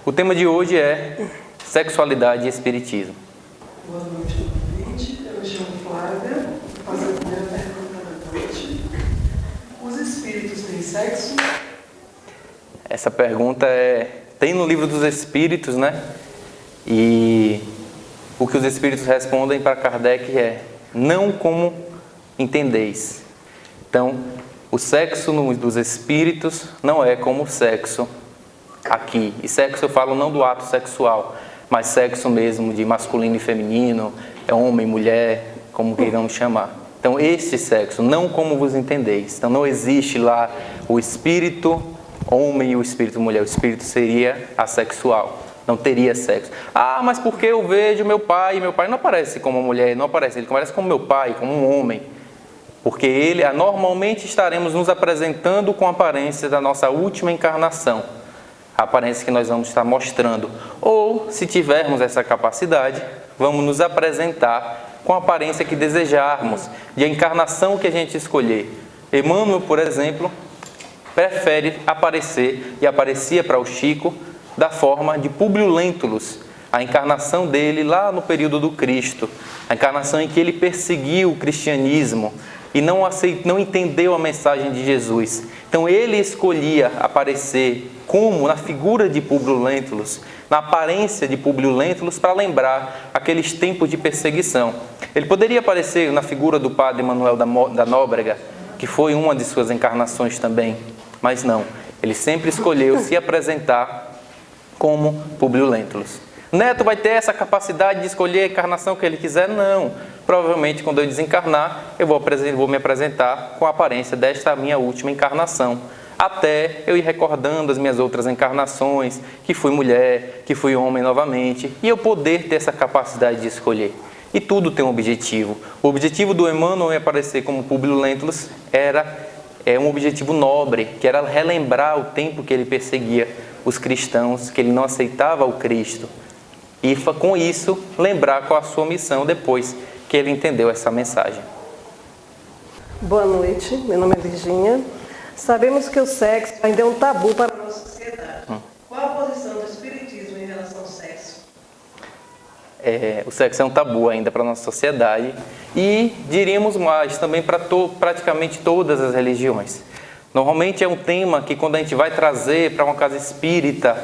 O tema de hoje é sexualidade e espiritismo. Boa noite, convite. Eu me chamo Flávia. Vou fazer a primeira pergunta da noite. Os espíritos têm sexo? Essa pergunta tem no livro dos Espíritos, né? E o que os Espíritos respondem para Kardec é: não como entendeis. Então, o sexo dos Espíritos não é como o sexo aqui. E sexo eu falo não do ato sexual, mas sexo mesmo de masculino e feminino, homem, mulher, como queiramos chamar. Então, este sexo, não como vos entendeis. Então, não existe lá o espírito homem e o espírito mulher. O espírito seria assexual, não teria sexo. Ah, mas porque eu vejo meu pai não aparece como mulher, não aparece, ele aparece como meu pai, como um homem. Porque normalmente estaremos nos apresentando com a aparência da nossa última encarnação. A aparência que nós vamos estar mostrando. Ou, se tivermos essa capacidade, vamos nos apresentar com a aparência que desejarmos, de a encarnação que a gente escolher. Emmanuel, por exemplo, prefere aparecer, e aparecia para o Chico, da forma de Públio Lentulus, a encarnação dele lá no período do Cristo, a encarnação em que ele perseguiu o cristianismo e não entendeu a mensagem de Jesus. Então ele escolhia aparecer como na figura de Públio Lentulus, na aparência de Públio Lentulus, para lembrar aqueles tempos de perseguição. Ele poderia aparecer na figura do padre Manuel da Nóbrega, que foi uma de suas encarnações também, mas não. Ele sempre escolheu se apresentar como Públio Lentulus. Neto vai ter essa capacidade de escolher a encarnação que ele quiser? Não. Provavelmente, quando eu desencarnar, eu vou me apresentar com a aparência desta minha última encarnação. Até eu ir recordando as minhas outras encarnações, que fui mulher, que fui homem novamente, e eu poder ter essa capacidade de escolher. E tudo tem um objetivo. O objetivo do Emmanuel em aparecer como Públio Lentulus é um objetivo nobre, que era relembrar o tempo que ele perseguia os cristãos, que ele não aceitava o Cristo. E com isso, lembrar qual a sua missão depois que ele entendeu essa mensagem. Boa noite, meu nome é Virgínia. Sabemos que o sexo ainda é um tabu para a nossa sociedade. Qual a posição do espiritismo em relação ao sexo? O sexo é um tabu ainda para a nossa sociedade e, diríamos mais, também para praticamente todas as religiões. Normalmente é um tema que, quando a gente vai trazer para uma casa espírita,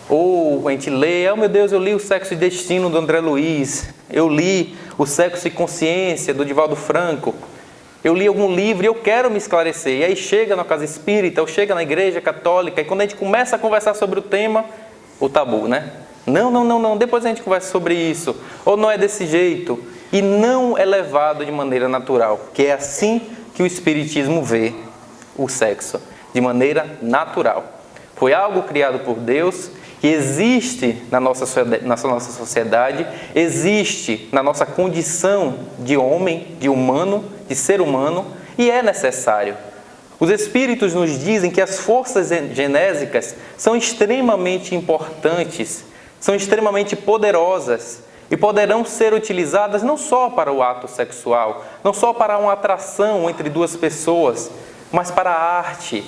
ou a gente lê, oh meu Deus, eu li o Sexo e Destino do André Luiz, eu li o Sexo e Consciência do Divaldo Franco, eu li algum livro e eu quero me esclarecer. E aí chega na casa espírita, ou chega na igreja católica, e quando a gente começa a conversar sobre o tema, o tabu, né? Não, depois a gente conversa sobre isso. Ou não é desse jeito. E não é levado de maneira natural, que é assim que o espiritismo vê o sexo, de maneira natural. Foi algo criado por Deus, que existe na nossa sociedade, existe na nossa condição de homem, de humano, de ser humano, e é necessário. Os Espíritos nos dizem que as forças genésicas são extremamente importantes, são extremamente poderosas e poderão ser utilizadas não só para o ato sexual, não só para uma atração entre duas pessoas, mas para a arte,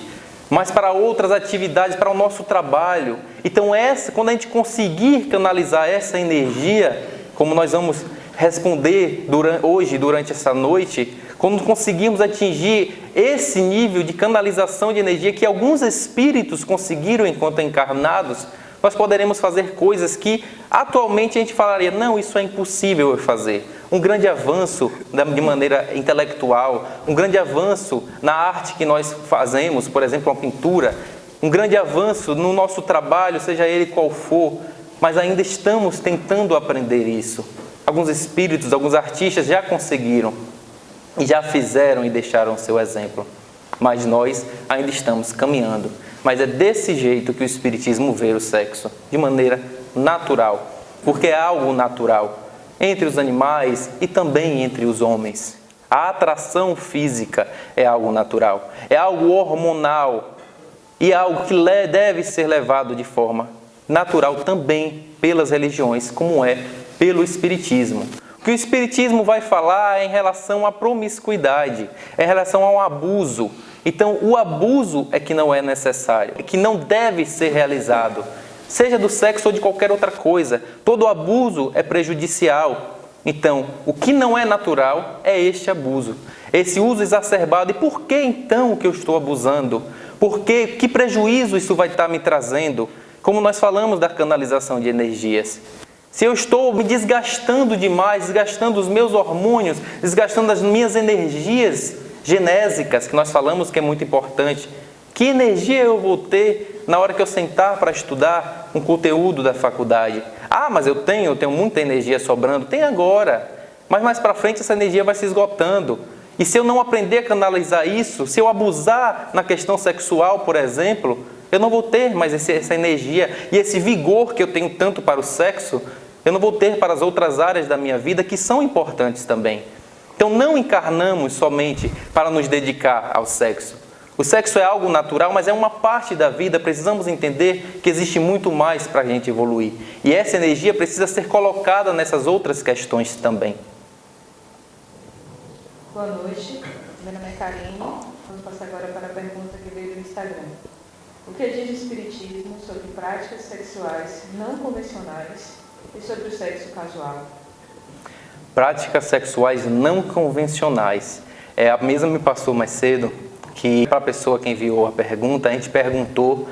mas para outras atividades, para o nosso trabalho. Então, quando a gente conseguir canalizar essa energia, como nós vamos responder hoje, durante essa noite, quando conseguirmos atingir esse nível de canalização de energia que alguns espíritos conseguiram enquanto encarnados, nós poderemos fazer coisas que atualmente a gente falaria, não, isso é impossível eu fazer. Um grande avanço de maneira intelectual, um grande avanço na arte que nós fazemos, por exemplo, uma pintura, um grande avanço no nosso trabalho, seja ele qual for, mas ainda estamos tentando aprender isso. Alguns espíritos, alguns artistas já conseguiram e já fizeram e deixaram o seu exemplo, mas nós ainda estamos caminhando. Mas é desse jeito que o espiritismo vê o sexo, de maneira natural, porque é algo natural entre os animais e também entre os homens. A atração física é algo natural, é algo hormonal e algo que deve ser levado de forma natural também pelas religiões, como é pelo espiritismo. O que o espiritismo vai falar é em relação à promiscuidade, é em relação ao abuso. Então, o abuso é que não é necessário, é que não deve ser realizado. seja do sexo ou de qualquer outra coisa. Todo abuso é prejudicial. Então, o que não é natural é este abuso, esse uso exacerbado. E por que então que eu estou abusando? Que prejuízo isso vai estar me trazendo? Como nós falamos da canalização de energias. Se eu estou me desgastando demais, desgastando os meus hormônios, desgastando as minhas energias genésicas, que nós falamos que é muito importante, que energia eu vou ter na hora que eu sentar para estudar um conteúdo da faculdade? Ah, mas eu tenho muita energia sobrando. Tem agora, mas mais para frente essa energia vai se esgotando. E se eu não aprender a canalizar isso, se eu abusar na questão sexual, por exemplo, eu não vou ter mais essa energia e esse vigor que eu tenho tanto para o sexo, eu não vou ter para as outras áreas da minha vida que são importantes também. Então não encarnamos somente para nos dedicar ao sexo. O sexo é algo natural, mas é uma parte da vida. Precisamos entender que existe muito mais para a gente evoluir. E essa energia precisa ser colocada nessas outras questões também. Boa noite, meu nome é Karine. Vamos passar agora para a pergunta que veio do Instagram. O que diz o Espiritismo sobre práticas sexuais não convencionais e sobre o sexo casual? Práticas sexuais não convencionais. A mesma me passou mais cedo que para a pessoa que enviou a pergunta, a gente perguntou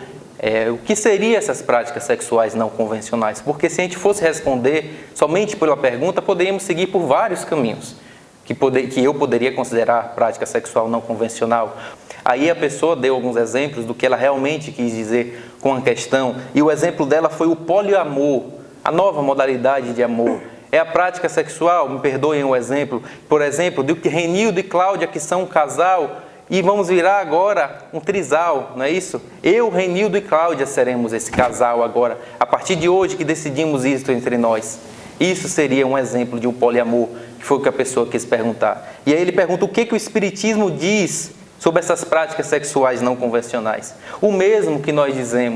o que seriam essas práticas sexuais não convencionais. Porque se a gente fosse responder somente pela pergunta, poderíamos seguir por vários caminhos que eu poderia considerar prática sexual não convencional. Aí a pessoa deu alguns exemplos do que ela realmente quis dizer com a questão, e o exemplo dela foi o poliamor, a nova modalidade de amor. É a prática sexual, me perdoem o exemplo, por exemplo, de Renildo e Cláudia, que são um casal, e vamos virar agora um trisal, não é isso? Eu, Renildo e Cláudia seremos esse casal agora, a partir de hoje que decidimos isso entre nós. Isso seria um exemplo de um poliamor, que foi o que a pessoa quis perguntar. E aí ele pergunta o que o Espiritismo diz sobre essas práticas sexuais não convencionais. O mesmo que nós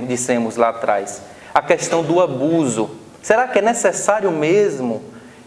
dissemos lá atrás, a questão do abuso. Será que é necessário mesmo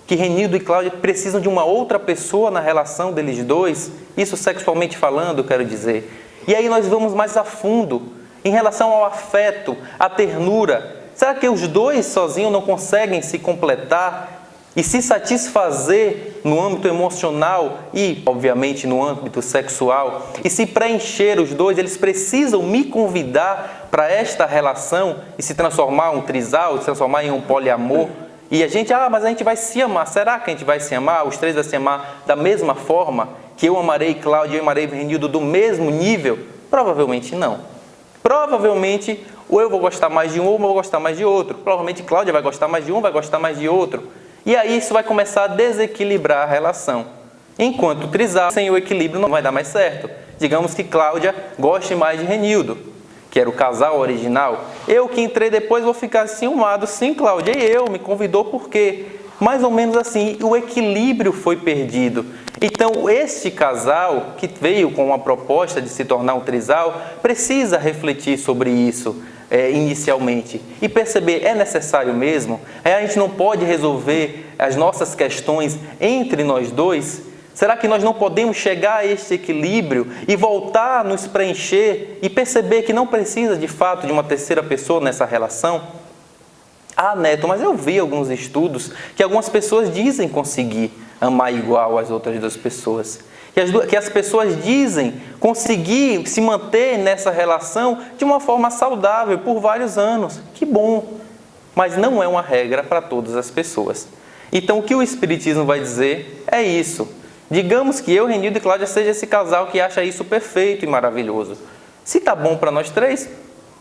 que Renildo e Cláudia precisam de uma outra pessoa na relação deles dois? Isso sexualmente falando, eu quero dizer. E aí nós vamos mais a fundo em relação ao afeto, à ternura. Será que os dois sozinhos não conseguem se completar e se satisfazer no âmbito emocional e, obviamente, no âmbito sexual? E se preencher os dois, eles precisam me convidar para esta relação e se transformar em um trisal, se transformar em um poliamor? E a gente, mas a gente vai se amar. Será que a gente vai se amar? Os três vão se amar da mesma forma? Que eu amarei Cláudia, eu amarei Renildo do mesmo nível? Provavelmente não. Provavelmente, ou eu vou gostar mais de um, ou eu vou gostar mais de outro. Provavelmente Cláudia vai gostar mais de um, vai gostar mais de outro. E aí isso vai começar a desequilibrar a relação. Enquanto o trisal, sem o equilíbrio, não vai dar mais certo. Digamos que Cláudia goste mais de Renildo, que era o casal original. Eu que entrei depois vou ficar ciumado. Sim, Cláudia, e eu? Me convidou por quê? Mais ou menos assim, o equilíbrio foi perdido. Então, este casal que veio com uma proposta de se tornar um trisal, precisa refletir sobre isso inicialmente e perceber, é necessário mesmo? A gente não pode resolver as nossas questões entre nós dois? Será que nós não podemos chegar a este equilíbrio e voltar a nos preencher e perceber que não precisa de fato de uma terceira pessoa nessa relação? Ah, Neto, mas eu vi alguns estudos que algumas pessoas dizem conseguir amar igual às outras duas pessoas. Que as pessoas dizem conseguir se manter nessa relação de uma forma saudável por vários anos. Que bom! Mas não é uma regra para todas as pessoas. Então, o que o Espiritismo vai dizer é isso. Digamos que eu, Renildo e Cláudia seja esse casal que acha isso perfeito e maravilhoso. Se está bom para nós três,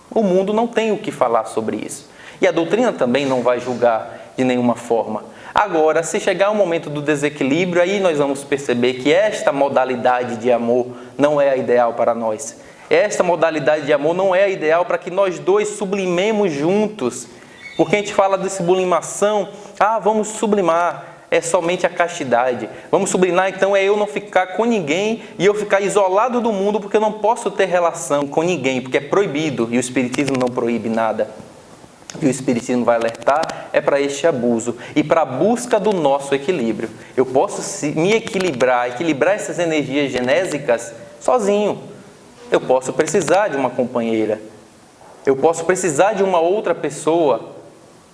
o mundo não tem o que falar sobre isso. E a doutrina também não vai julgar de nenhuma forma. Agora, se chegar o momento do desequilíbrio, aí nós vamos perceber que esta modalidade de amor não é a ideal para nós. Esta modalidade de amor não é a ideal para que nós dois sublimemos juntos. Porque a gente fala de sublimação, vamos sublimar, é somente a castidade. Vamos sublimar, então, é eu não ficar com ninguém e eu ficar isolado do mundo porque eu não posso ter relação com ninguém, porque é proibido e o Espiritismo não proíbe nada. Que o Espiritismo vai alertar é para este abuso e para a busca do nosso equilíbrio. Eu posso me equilibrar essas energias genésicas sozinho. Eu posso precisar de uma companheira. Eu posso precisar de uma outra pessoa,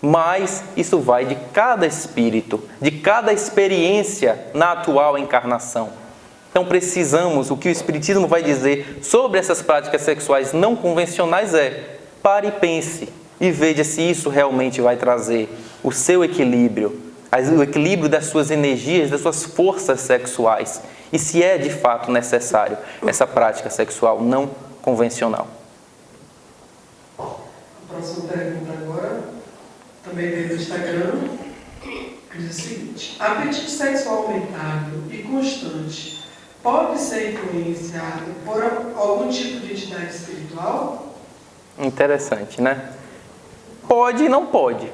mas isso vai de cada espírito, de cada experiência na atual encarnação. Então precisamos, o que o Espiritismo vai dizer sobre essas práticas sexuais não convencionais é: pare e pense e veja se isso realmente vai trazer o seu equilíbrio, o equilíbrio das suas energias, das suas forças sexuais, e se é de fato necessário essa prática sexual não convencional. A próxima pergunta agora, também veio do Instagram, diz o seguinte: apetite sexual aumentado e constante pode ser influenciado por algum tipo de entidade espiritual? Interessante, né? Pode e não pode.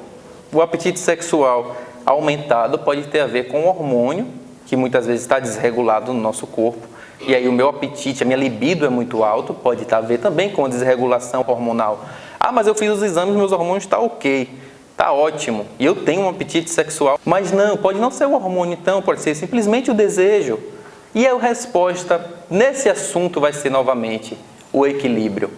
O apetite sexual aumentado pode ter a ver com o hormônio, que muitas vezes está desregulado no nosso corpo, e aí o meu apetite, a minha libido é muito alto, pode ter a ver também com a desregulação hormonal. Ah, mas eu fiz os exames, meus hormônios estão ok, está ótimo, e eu tenho um apetite sexual. Mas não, pode não ser o hormônio então, pode ser simplesmente o desejo. E a resposta nesse assunto vai ser novamente o equilíbrio.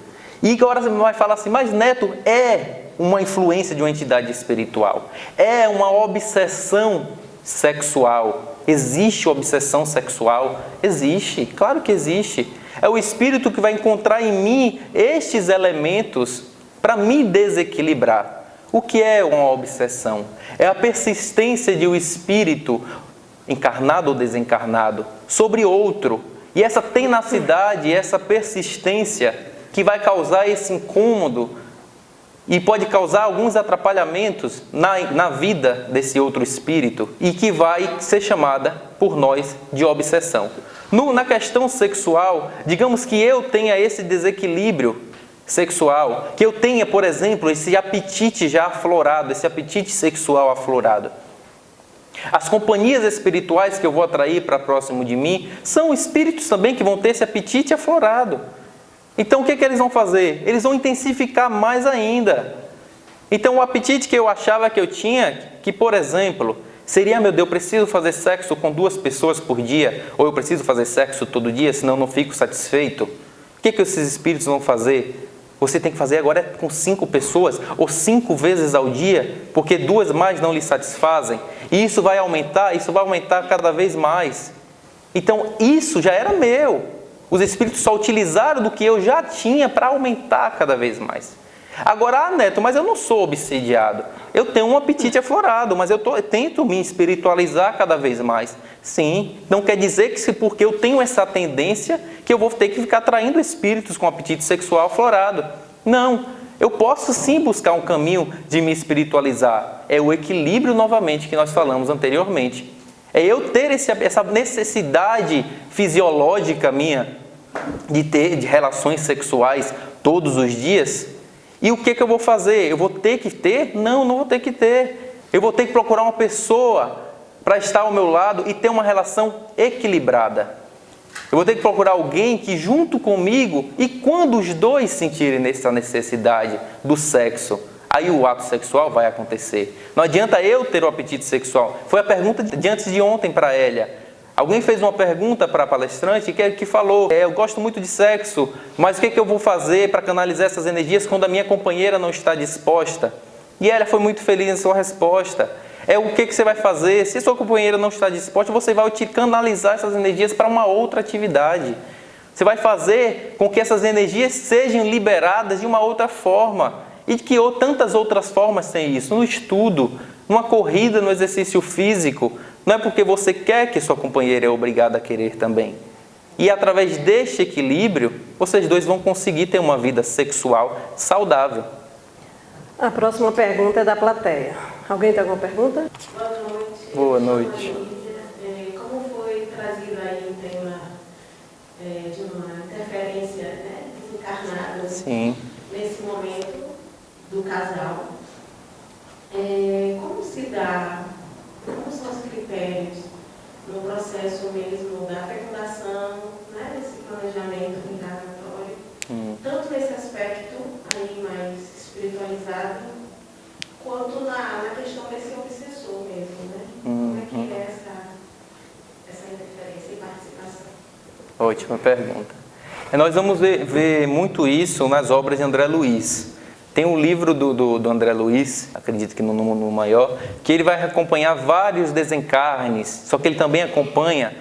E agora você vai falar assim: mas Neto, é uma influência de uma entidade espiritual, é uma obsessão sexual. Existe obsessão sexual? Existe, claro que existe. É o espírito que vai encontrar em mim estes elementos para me desequilibrar. O que é uma obsessão? É a persistência de um espírito, encarnado ou desencarnado, sobre outro. E essa tenacidade, essa persistência que vai causar esse incômodo e pode causar alguns atrapalhamentos na vida desse outro espírito e que vai ser chamada por nós de obsessão. Na questão sexual, digamos que eu tenha esse desequilíbrio sexual, que eu tenha, por exemplo, esse apetite já aflorado, esse apetite sexual aflorado. As companhias espirituais que eu vou atrair para próximo de mim são espíritos também que vão ter esse apetite aflorado. Então o que eles vão fazer? Eles vão intensificar mais ainda. Então o apetite que eu achava que eu tinha, que por exemplo, seria: meu Deus, eu preciso fazer sexo com 2 pessoas por dia, ou eu preciso fazer sexo todo dia, senão eu não fico satisfeito. O que esses espíritos vão fazer? Você tem que fazer agora com 5 pessoas, ou 5 vezes ao dia, porque 2 mais não lhe satisfazem. E isso vai aumentar cada vez mais. Então isso já era meu. Os espíritos só utilizaram do que eu já tinha para aumentar cada vez mais. Agora, Neto, mas eu não sou obsidiado. Eu tenho um apetite aflorado, mas eu tento me espiritualizar cada vez mais. Sim, não quer dizer que porque eu tenho essa tendência que eu vou ter que ficar atraindo espíritos com apetite sexual aflorado. Não, eu posso sim buscar um caminho de me espiritualizar. É o equilíbrio novamente que nós falamos anteriormente. É eu ter essa necessidade fisiológica minha de relações sexuais todos os dias. E o que eu vou fazer? Eu vou ter que ter? Não vou ter que ter. Eu vou ter que procurar uma pessoa para estar ao meu lado e ter uma relação equilibrada. Eu vou ter que procurar alguém que junto comigo, e quando os dois sentirem essa necessidade do sexo, aí o ato sexual vai acontecer. Não adianta eu ter o apetite sexual. Foi a pergunta de antes de ontem para a Hélia. Alguém fez uma pergunta para a palestrante que falou: eu gosto muito de sexo, mas o que eu vou fazer para canalizar essas energias quando a minha companheira não está disposta? E ela foi muito feliz em sua resposta. O que você vai fazer? Se sua companheira não está disposta, você vai canalizar essas energias para uma outra atividade. Você vai fazer com que essas energias sejam liberadas de uma outra forma. E que tantas outras formas tem isso. No estudo, numa corrida, no exercício físico. Não é porque você quer que sua companheira é obrigada a querer também. E através deste equilíbrio, vocês dois vão conseguir ter uma vida sexual saudável. A próxima pergunta é da plateia. Alguém tem alguma pergunta? Boa noite. Boa noite. Como foi trazido aí o tema de uma interferência desencarnada Sim. nesse momento do casal? Como se dá, como são os critérios no processo mesmo da fecundação, desse planejamento reencarnatório, tanto nesse aspecto aí mais espiritualizado, quanto na questão desse obsessor mesmo, né? Como é que é essa interferência e participação? Ótima pergunta. Nós vamos ver muito isso nas obras de André Luiz. Tem um livro do André Luiz, acredito que no maior, que ele vai acompanhar vários desencarnes, só que ele também acompanha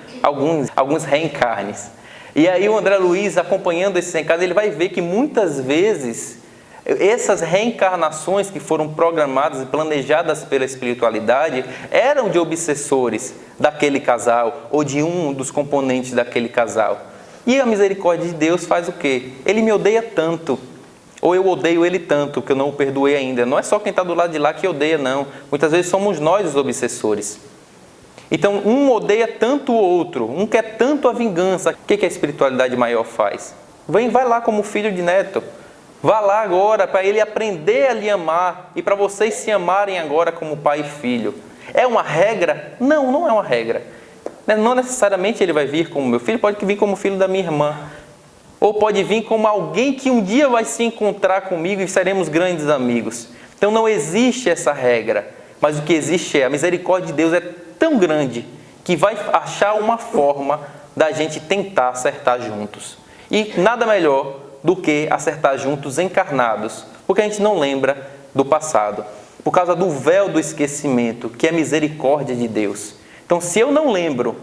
alguns reencarnes. E aí o André Luiz, acompanhando esses reencarnes, ele vai ver que muitas vezes essas reencarnações que foram programadas e planejadas pela espiritualidade eram de obsessores daquele casal ou de um dos componentes daquele casal. E a misericórdia de Deus faz o quê? Ele me odeia tanto, ou eu odeio ele tanto, que eu não o perdoei ainda. Não é só quem está do lado de lá que odeia, não. Muitas vezes somos nós os obsessores. Então, um odeia tanto o outro, um quer tanto a vingança. O que a espiritualidade maior faz? Vai lá como filho de neto. Vá lá agora para ele aprender a lhe amar e para vocês se amarem agora como pai e filho. É uma regra? Não, não é uma regra. Não necessariamente ele vai vir como meu filho, pode vir como filho da minha irmã. Ou pode vir como alguém que um dia vai se encontrar comigo e seremos grandes amigos. Então não existe essa regra, mas o que existe é a misericórdia de Deus é tão grande que vai achar uma forma da gente tentar acertar juntos. E nada melhor do que acertar juntos encarnados, porque a gente não lembra do passado, por causa do véu do esquecimento, que é a misericórdia de Deus. Então, se eu não lembro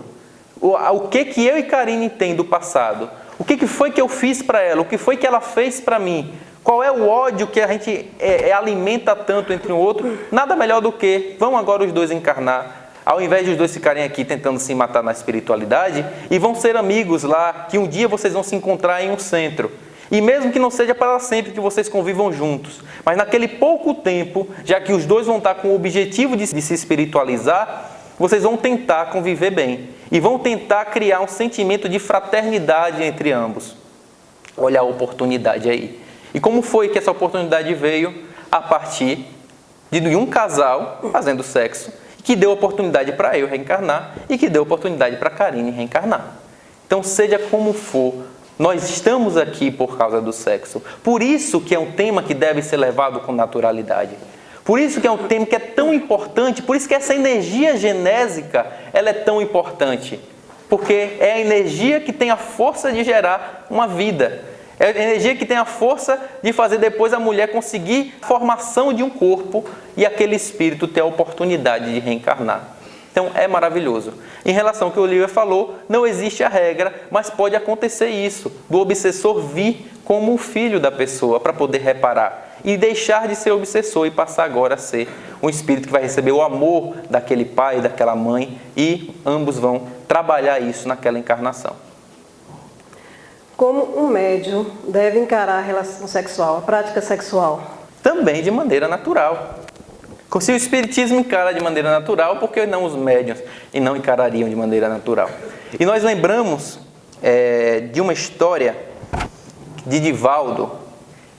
o que eu e Karine tem do passado, o que foi que eu fiz para ela, o que foi que ela fez para mim, qual é o ódio que a gente alimenta tanto entre um outro, nada melhor do que, vão agora os dois encarnar, ao invés de os dois ficarem aqui tentando se matar na espiritualidade, e vão ser amigos lá, que um dia vocês vão se encontrar em um centro. E mesmo que não seja para sempre que vocês convivam juntos, mas naquele pouco tempo, já que os dois vão estar com o objetivo de se espiritualizar, vocês vão tentar conviver bem. E vão tentar criar um sentimento de fraternidade entre ambos. Olha a oportunidade aí. E como foi que essa oportunidade veio? A partir de um casal fazendo sexo, que deu oportunidade para eu reencarnar e que deu oportunidade para a Karine reencarnar. Então, seja como for, nós estamos aqui por causa do sexo. Por isso que é um tema que deve ser levado com naturalidade. Por isso que é um tema que é tão importante, por isso que essa energia genésica, ela é tão importante. Porque é a energia que tem a força de gerar uma vida. É a energia que tem a força de fazer depois a mulher conseguir a formação de um corpo e aquele espírito ter a oportunidade de reencarnar. Então, é maravilhoso. Em relação ao que o Olivia falou, não existe a regra, mas pode acontecer isso, do obsessor vir como um filho da pessoa para poder reparar e deixar de ser obsessor e passar agora a ser um espírito que vai receber o amor daquele pai, daquela mãe, e ambos vão trabalhar isso naquela encarnação. Como um médium deve encarar a relação sexual, a prática sexual? Também de maneira natural. Se o espiritismo encara de maneira natural, por que não os médiuns e não encarariam de maneira natural? E nós lembramos de uma história de Divaldo,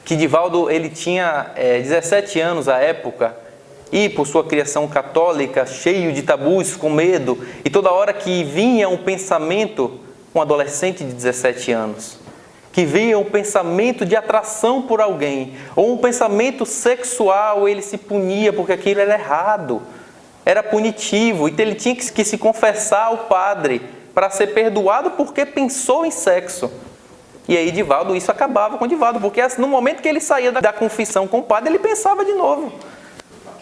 que Divaldo ele tinha 17 anos à época, e por sua criação católica, cheio de tabus, com medo, e toda hora que vinha um pensamento, um adolescente de 17 anos, que via um pensamento de atração por alguém, ou um pensamento sexual, ele se punia porque aquilo era errado, era punitivo, então ele tinha que se confessar ao padre para ser perdoado porque pensou em sexo. E aí Divaldo, isso acabava com Divaldo, porque no momento que ele saía da confissão com o padre, ele pensava de novo.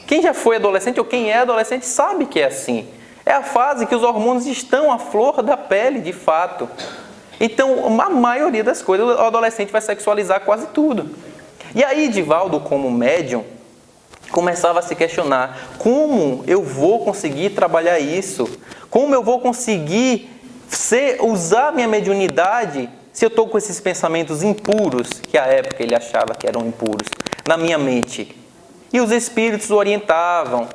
Quem já foi adolescente ou quem é adolescente sabe que é assim. É a fase que os hormônios estão à flor da pele, de fato. Então, a maioria das coisas, o adolescente vai sexualizar quase tudo. E aí, Divaldo, como médium, começava a se questionar: como eu vou conseguir trabalhar isso? Como eu vou conseguir usar minha mediunidade se eu estou com esses pensamentos impuros, que à época ele achava que eram impuros, na minha mente? E os espíritos o orientavam,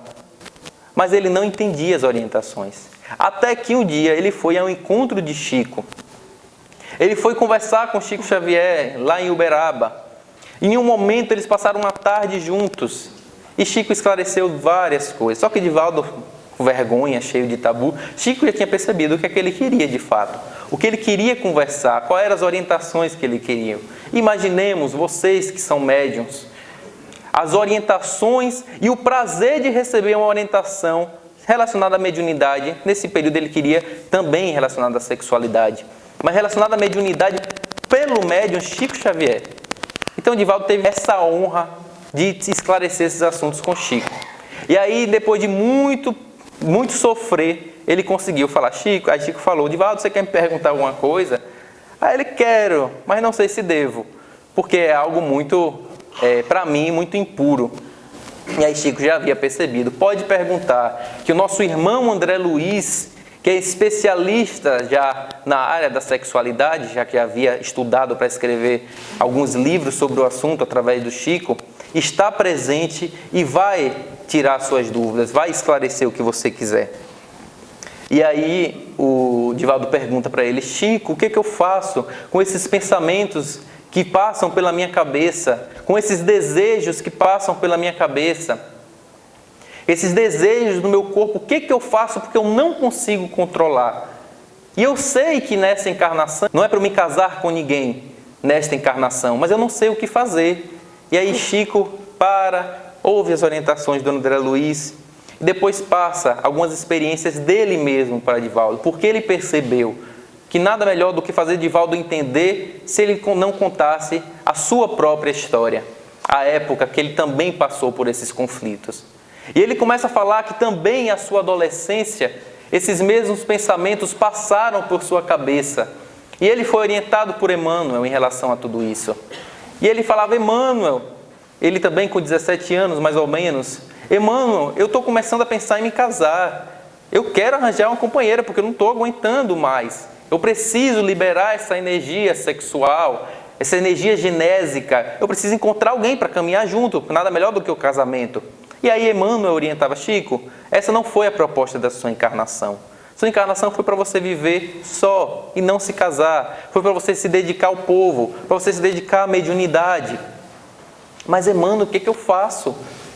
mas ele não entendia as orientações. Até que um dia ele foi ao encontro de Chico. Ele foi conversar com Chico Xavier, lá em Uberaba. E em um momento eles passaram uma tarde juntos. E Chico esclareceu várias coisas. Só que Divaldo, com vergonha, cheio de tabu, Chico já tinha percebido o que é que ele queria de fato. O que ele queria conversar, quais eram as orientações que ele queria. Imaginemos, vocês que são médiuns, as orientações e o prazer de receber uma orientação relacionada à mediunidade. Nesse período ele queria também relacionada à sexualidade, mas relacionada à mediunidade pelo médium Chico Xavier. Então Divaldo teve essa honra de esclarecer esses assuntos com Chico. E aí, depois de muito sofrer, ele conseguiu falar, Chico. Aí Chico falou, Divaldo, você quer me perguntar alguma coisa? Aí ele, quero, mas não sei se devo, porque é algo muito, para mim, muito impuro. E aí Chico já havia percebido, pode perguntar, que o nosso irmão André Luiz, que é especialista já na área da sexualidade, já que havia estudado para escrever alguns livros sobre o assunto através do Chico, está presente e vai tirar suas dúvidas, vai esclarecer o que você quiser. E aí o Divaldo pergunta para ele, Chico, o que eu faço com esses pensamentos que passam pela minha cabeça, com esses desejos que passam pela minha cabeça, esses desejos no meu corpo, o que eu faço porque eu não consigo controlar? E eu sei que nessa encarnação, não é para eu me casar com ninguém nesta encarnação, mas eu não sei o que fazer. E aí Chico ouve as orientações do André Luiz, e depois passa algumas experiências dele mesmo para Divaldo, porque ele percebeu que nada melhor do que fazer Divaldo entender se ele não contasse a sua própria história, a época que ele também passou por esses conflitos. E ele começa a falar que também a sua adolescência, esses mesmos pensamentos passaram por sua cabeça. E ele foi orientado por Emmanuel em relação a tudo isso. E ele falava, Emmanuel, ele também com 17 anos mais ou menos, Emmanuel, eu estou começando a pensar em me casar. Eu quero arranjar uma companheira porque eu não estou aguentando mais. Eu preciso liberar essa energia sexual, essa energia genésica. Eu preciso encontrar alguém para caminhar junto, nada melhor do que o casamento. E aí Emmanuel orientava, Chico, essa não foi a proposta da sua encarnação. Sua encarnação foi para você viver só e não se casar. Foi para você se dedicar ao povo, para você se dedicar à mediunidade. Mas Emmanuel, o que eu faço?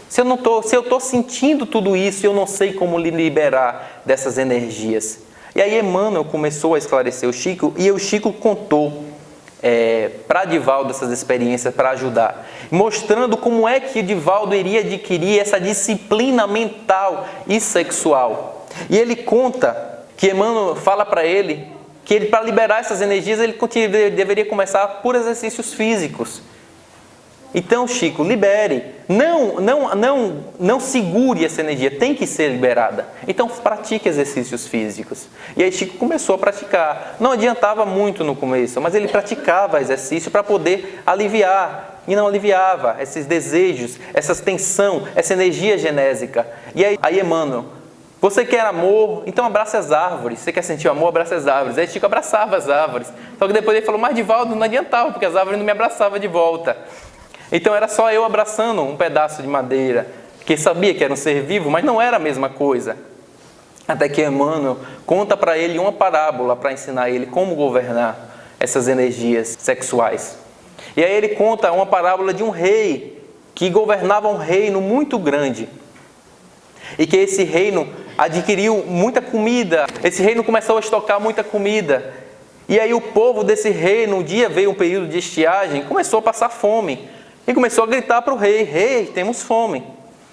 Se eu estou sentindo tudo isso, eu não sei como liberar dessas energias. E aí Emmanuel começou a esclarecer o Chico, e o Chico contou para Divaldo essas experiências para ajudar, mostrando como é que Divaldo iria adquirir essa disciplina mental e sexual. E ele conta que Emmanuel fala para ele que para liberar essas energias ele deveria começar por exercícios físicos. Então, Chico, libere. Não segure essa energia, tem que ser liberada. Então, pratique exercícios físicos. E aí Chico começou a praticar. Não adiantava muito no começo, mas ele praticava exercício para poder aliviar. E não aliviava esses desejos, essa tensão, essa energia genésica. E aí Emmanuel, você quer amor? Então abrace as árvores. Você quer sentir amor? Abrace as árvores. Aí Chico abraçava as árvores. Só que depois ele falou, mas Divaldo, não adiantava, porque as árvores não me abraçavam de volta. Então era só eu abraçando um pedaço de madeira, que sabia que era um ser vivo, mas não era a mesma coisa. Até que Emmanuel conta para ele uma parábola para ensinar ele como governar essas energias sexuais. E aí ele conta uma parábola de um rei que governava um reino muito grande. E que esse reino adquiriu muita comida, esse reino começou a estocar muita comida. E aí o povo desse reino, um dia veio um período de estiagem, começou a passar fome. E começou a gritar para o rei, rei, temos fome,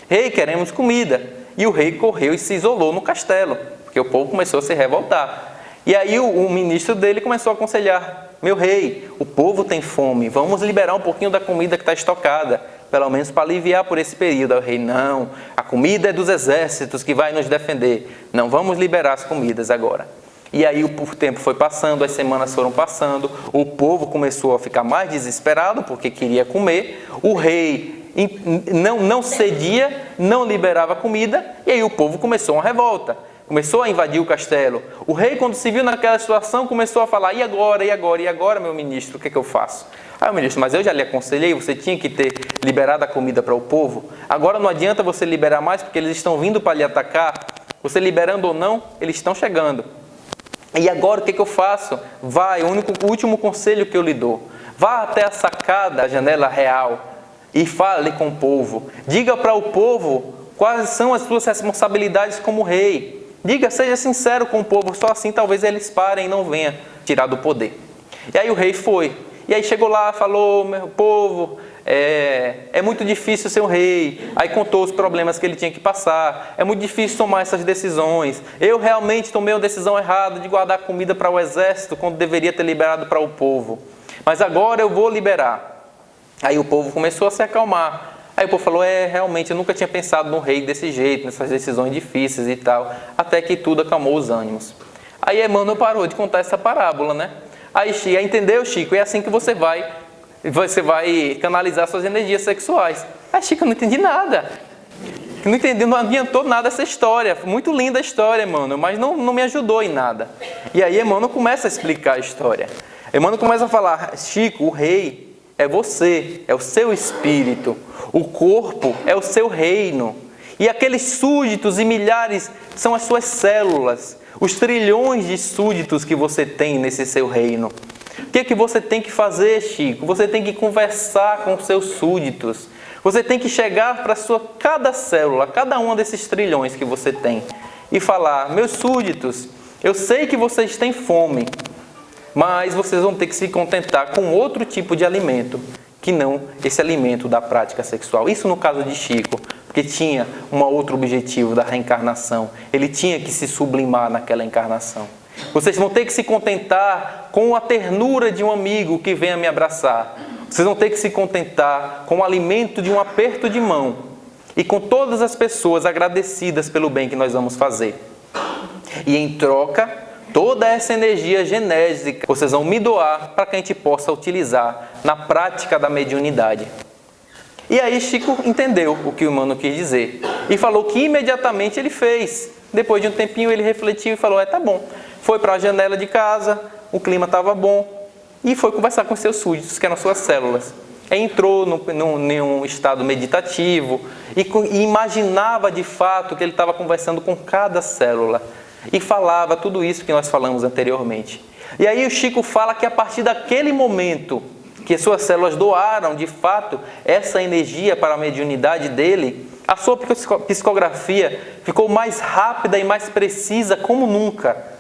rei, queremos comida. E o rei correu e se isolou no castelo, porque o povo começou a se revoltar. E aí o ministro dele começou a aconselhar, meu rei, o povo tem fome, vamos liberar um pouquinho da comida que está estocada, pelo menos para aliviar por esse período. Aí o rei, não, a comida é dos exércitos que vai nos defender, não vamos liberar as comidas agora. E aí o tempo foi passando, as semanas foram passando, o povo começou a ficar mais desesperado porque queria comer, o rei não cedia, não liberava comida, e aí o povo começou uma revolta, começou a invadir o castelo. O rei, quando se viu naquela situação, começou a falar, e agora, meu ministro, o que eu faço? Aí o ministro, mas eu já lhe aconselhei, você tinha que ter liberado a comida para o povo, agora não adianta você liberar mais porque eles estão vindo para lhe atacar, você liberando ou não, eles estão chegando. E agora o que eu faço? Vai, o último conselho que eu lhe dou. Vá até a sacada, a janela real, e fale com o povo. Diga para o povo quais são as suas responsabilidades como rei. Diga, seja sincero com o povo, só assim talvez eles parem e não venham tirar do poder. E aí o rei foi. E aí chegou lá, falou, meu povo, é muito difícil ser um rei. Aí contou os problemas que ele tinha que passar. É muito difícil tomar essas decisões. Eu realmente tomei uma decisão errada de guardar comida para o exército quando deveria ter liberado para o povo. Mas agora eu vou liberar. Aí o povo começou a se acalmar. Aí o povo falou, realmente, eu nunca tinha pensado no rei desse jeito, nessas decisões difíceis e tal, até que tudo acalmou os ânimos. Aí Emmanuel parou de contar essa parábola, né? Aí, entendeu, Chico? É assim que você vai canalizar suas energias sexuais. Aí, Chico, eu não entendi nada. Não entendi, não adiantou nada essa história. Muito linda a história, Emmanuel, mas não me ajudou em nada. E aí Emmanuel começa a explicar a história. Emmanuel começa a falar, Chico, o rei é você, é o seu espírito. O corpo é o seu reino. E aqueles súditos e milhares são as suas células. Os trilhões de súditos que você tem nesse seu reino. O que é que você tem que fazer, Chico? Você tem que conversar com os seus súditos. Você tem que chegar para cada célula, cada um desses trilhões que você tem e falar, meus súditos, eu sei que vocês têm fome, mas vocês vão ter que se contentar com outro tipo de alimento, que não esse alimento da prática sexual. Isso no caso de Chico, porque tinha um outro objetivo da reencarnação. Ele tinha que se sublimar naquela encarnação. Vocês vão ter que se contentar com a ternura de um amigo que venha me abraçar. Vocês vão ter que se contentar com o alimento de um aperto de mão e com todas as pessoas agradecidas pelo bem que nós vamos fazer. E em troca, toda essa energia genésica vocês vão me doar para que a gente possa utilizar na prática da mediunidade. E aí Chico entendeu o que o Emmanuel quis dizer e falou que imediatamente ele fez. Depois de um tempinho ele refletiu e falou, tá bom. Foi para a janela de casa, o clima estava bom. E foi conversar com seus súditos, que eram suas células. Aí entrou num estado meditativo e imaginava de fato que ele estava conversando com cada célula. E falava tudo isso que nós falamos anteriormente. E aí o Chico fala que a partir daquele momento que suas células doaram de fato essa energia para a mediunidade dele, a sua psicografia ficou mais rápida e mais precisa como nunca.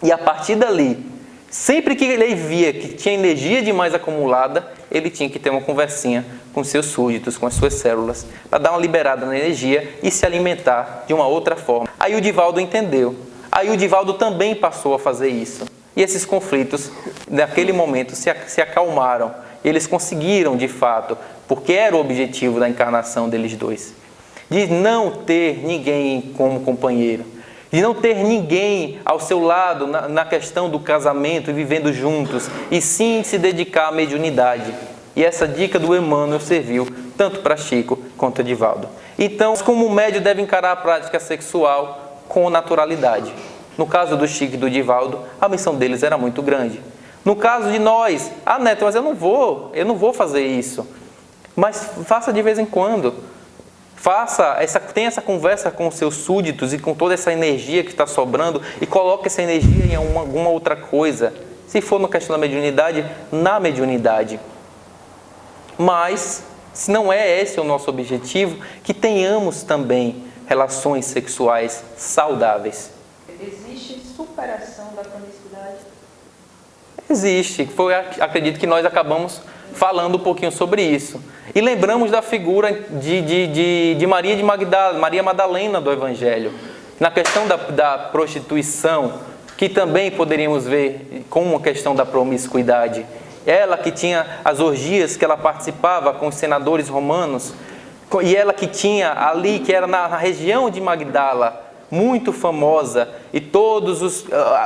E a partir dali, sempre que ele via que tinha energia demais acumulada, ele tinha que ter uma conversinha com seus súditos, com as suas células, para dar uma liberada na energia e se alimentar de uma outra forma. Aí o Divaldo entendeu. Aí o Divaldo também passou a fazer isso. E esses conflitos, naquele momento, se acalmaram. Eles conseguiram, de fato, porque era o objetivo da encarnação deles dois, de não ter ninguém como companheiro, de não ter ninguém ao seu lado na questão do casamento e vivendo juntos, e sim se dedicar à mediunidade. E essa dica do Emmanuel serviu tanto para Chico quanto Divaldo. Então, como o médium deve encarar a prática sexual com naturalidade. No caso do Chico e do Divaldo, a missão deles era muito grande. No caso de nós, Neto, mas eu não vou fazer isso. Mas faça de vez em quando. Tenha essa conversa com os seus súditos e com toda essa energia que está sobrando e coloque essa energia em alguma outra coisa. Se for na questão da mediunidade, na mediunidade. Mas, se não é esse o nosso objetivo, que tenhamos também relações sexuais saudáveis. Existe superação da promiscuidade? Existe. Acredito que nós acabamos falando um pouquinho sobre isso. E lembramos da figura de Maria de Magdala, Maria Madalena do Evangelho. Na questão da prostituição, que também poderíamos ver como a questão da promiscuidade. Ela que tinha as orgias que ela participava com os senadores romanos, e ela que tinha ali, que era na região de Magdala, muito famosa, e todos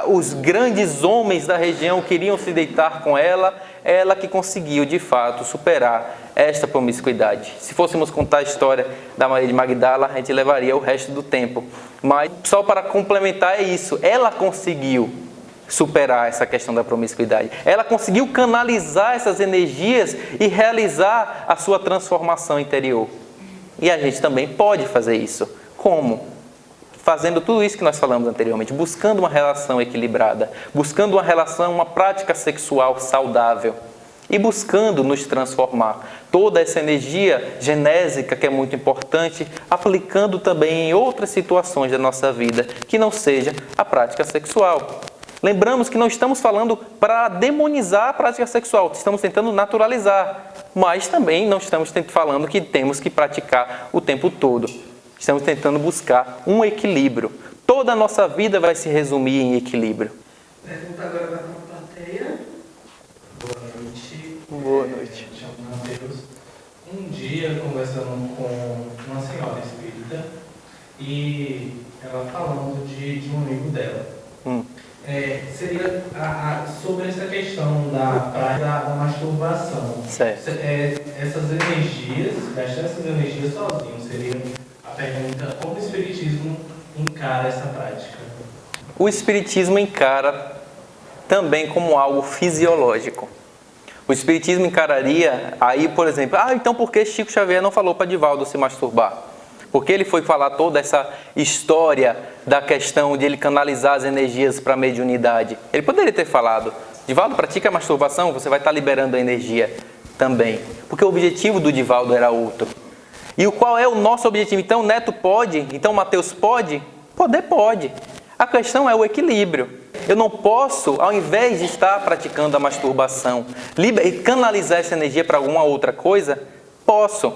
os grandes homens da região queriam se deitar com ela, ela que conseguiu, de fato, superar esta promiscuidade. Se fôssemos contar a história da Maria de Magdala, a gente levaria o resto do tempo. Mas, só para complementar, é isso. Ela conseguiu superar essa questão da promiscuidade. Ela conseguiu canalizar essas energias e realizar a sua transformação interior. E a gente também pode fazer isso. Como? Fazendo tudo isso que nós falamos anteriormente, buscando uma relação equilibrada, buscando uma relação, uma prática sexual saudável e buscando nos transformar. Toda essa energia genésica que é muito importante, aplicando também em outras situações da nossa vida, que não seja a prática sexual. Lembramos que não estamos falando para demonizar a prática sexual, estamos tentando naturalizar, mas também não estamos falando que temos que praticar o tempo todo. Estamos tentando buscar um equilíbrio. Toda a nossa vida vai se resumir em equilíbrio. Pergunta agora para a plateia. Boa noite. Boa noite. Chamo Matheus. Um dia, conversando e ela falando de um amigo dela. Seria sobre essa questão da masturbação. Certo. Essas energias, gastar essas energias sozinho, seria a pergunta: como o Espiritismo encara essa prática? O Espiritismo encara também como algo fisiológico. O Espiritismo encararia, aí, por exemplo, então por que Chico Xavier não falou para Divaldo se masturbar? Porque ele foi falar toda essa história da questão de ele canalizar as energias para a mediunidade. Ele poderia ter falado: Divaldo, pratica a masturbação, você vai estar liberando a energia também. Porque o objetivo do Divaldo era outro. E qual é o nosso objetivo? Então Neto pode? Então Mateus pode? Poder pode. A questão é o equilíbrio. Eu não posso, ao invés de estar praticando a masturbação, canalizar essa energia para alguma outra coisa, posso.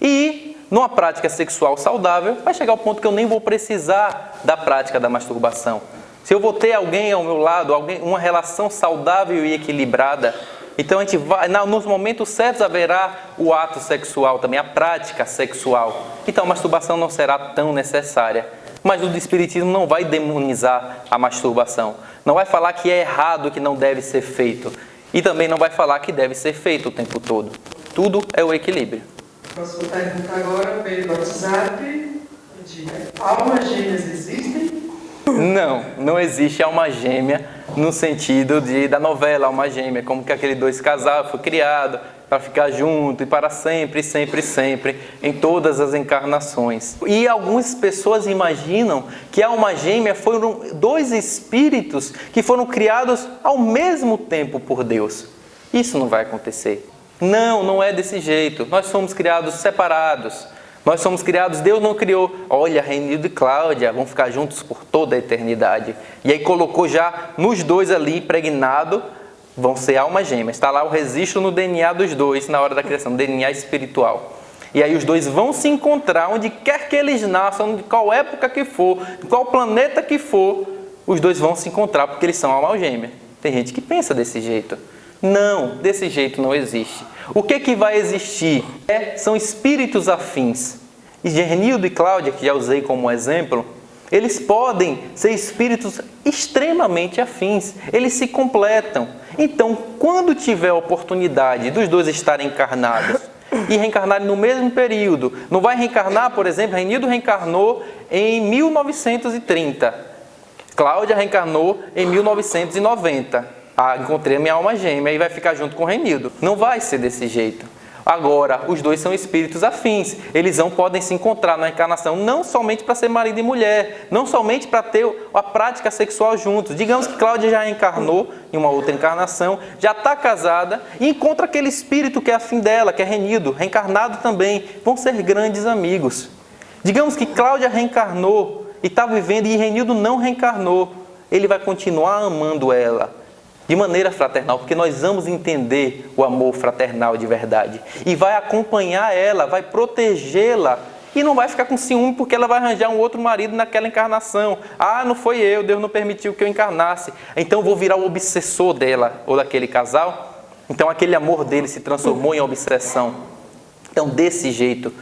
E numa prática sexual saudável, vai chegar ao ponto que eu nem vou precisar da prática da masturbação. Se eu vou ter alguém ao meu lado, uma relação saudável e equilibrada, então a gente vai, nos momentos certos haverá o ato sexual também, a prática sexual. Então a masturbação não será tão necessária. Mas o Espiritismo não vai demonizar a masturbação. Não vai falar que é errado, que não deve ser feito. E também não vai falar que deve ser feito o tempo todo. Tudo é o equilíbrio. Próxima pergunta agora veio do WhatsApp. Almas gêmeas existem? Não existe alma gêmea no sentido da novela Alma Gêmea, como que aquele dois casais foi criado para ficar junto e para sempre, sempre, sempre, em todas as encarnações. E algumas pessoas imaginam que a alma gêmea foram dois espíritos que foram criados ao mesmo tempo por Deus. Isso não vai acontecer. Não é desse jeito. Nós somos criados separados. Nós somos criados, Deus não criou, olha, Renildo e Cláudia vão ficar juntos por toda a eternidade. E aí colocou já nos dois ali, impregnado, vão ser almas gêmeas. Está lá o registro no DNA dos dois, na hora da criação, DNA espiritual. E aí os dois vão se encontrar, onde quer que eles nasçam, de qual época que for, de qual planeta que for, os dois vão se encontrar, porque eles são alma gêmea. Tem gente que pensa desse jeito. Não, desse jeito não existe. O que vai existir? São espíritos afins. E Renildo e Cláudia, que já usei como exemplo, eles podem ser espíritos extremamente afins. Eles se completam. Então, quando tiver a oportunidade dos dois estarem encarnados e reencarnarem no mesmo período, não vai reencarnar, por exemplo, Renildo reencarnou em 1930. Cláudia reencarnou em 1990. Encontrei a minha alma gêmea e vai ficar junto com o Renildo. Não vai ser desse jeito. Agora, os dois são espíritos afins. Eles podem se encontrar na encarnação, não somente para ser marido e mulher, não somente para ter a prática sexual juntos. Digamos que Cláudia já encarnou em uma outra encarnação, já está casada e encontra aquele espírito que é afim dela, que é Renildo, reencarnado também. Vão ser grandes amigos. Digamos que Cláudia reencarnou e está vivendo e Renildo não reencarnou. Ele vai continuar amando ela de maneira fraternal, porque nós vamos entender o amor fraternal de verdade. E vai acompanhar ela, vai protegê-la e não vai ficar com ciúme porque ela vai arranjar um outro marido naquela encarnação. Não foi eu, Deus não permitiu que eu encarnasse. Então eu vou virar o obsessor dela ou daquele casal. Então aquele amor dele se transformou em obsessão. Então desse jeito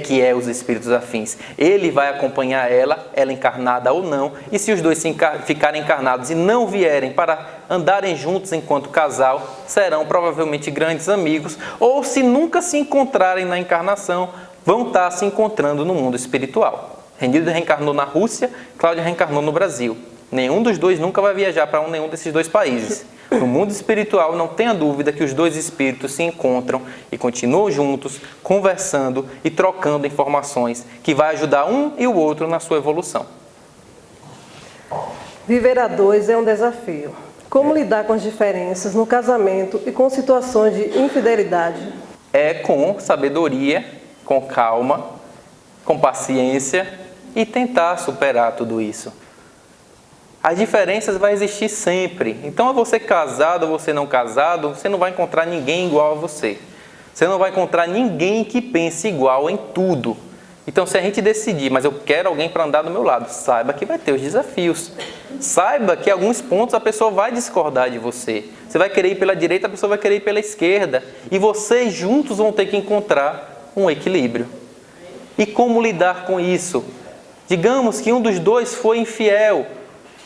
que os espíritos afins. Ele vai acompanhar ela encarnada ou não, e se os dois ficarem encarnados e não vierem para andarem juntos enquanto casal, serão provavelmente grandes amigos, ou se nunca se encontrarem na encarnação, vão estar se encontrando no mundo espiritual. Renildo reencarnou na Rússia, Cláudia reencarnou no Brasil. Nenhum dos dois nunca vai viajar para nenhum desses dois países. No mundo espiritual, não tenha dúvida que os dois espíritos se encontram e continuam juntos, conversando e trocando informações, que vai ajudar um e o outro na sua evolução. Viver a dois é um desafio. Como lidar com as diferenças no casamento e com situações de infidelidade? É com sabedoria, com calma, com paciência e tentar superar tudo isso. As diferenças vão existir sempre. Então, você casado ou você não casado, você não vai encontrar ninguém igual a você. Você não vai encontrar ninguém que pense igual em tudo. Então, se a gente decidir, mas eu quero alguém para andar do meu lado, saiba que vai ter os desafios. Saiba que em alguns pontos a pessoa vai discordar de você. Você vai querer ir pela direita, a pessoa vai querer ir pela esquerda. E vocês juntos vão ter que encontrar um equilíbrio. E como lidar com isso? Digamos que um dos dois foi infiel.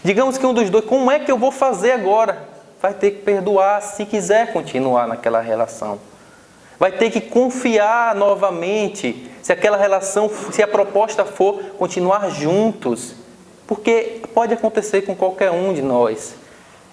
Digamos que um dos dois, como é que eu vou fazer agora? Vai ter que perdoar se quiser continuar naquela relação. Vai ter que confiar novamente se aquela relação, se a proposta for continuar juntos. Porque pode acontecer com qualquer um de nós.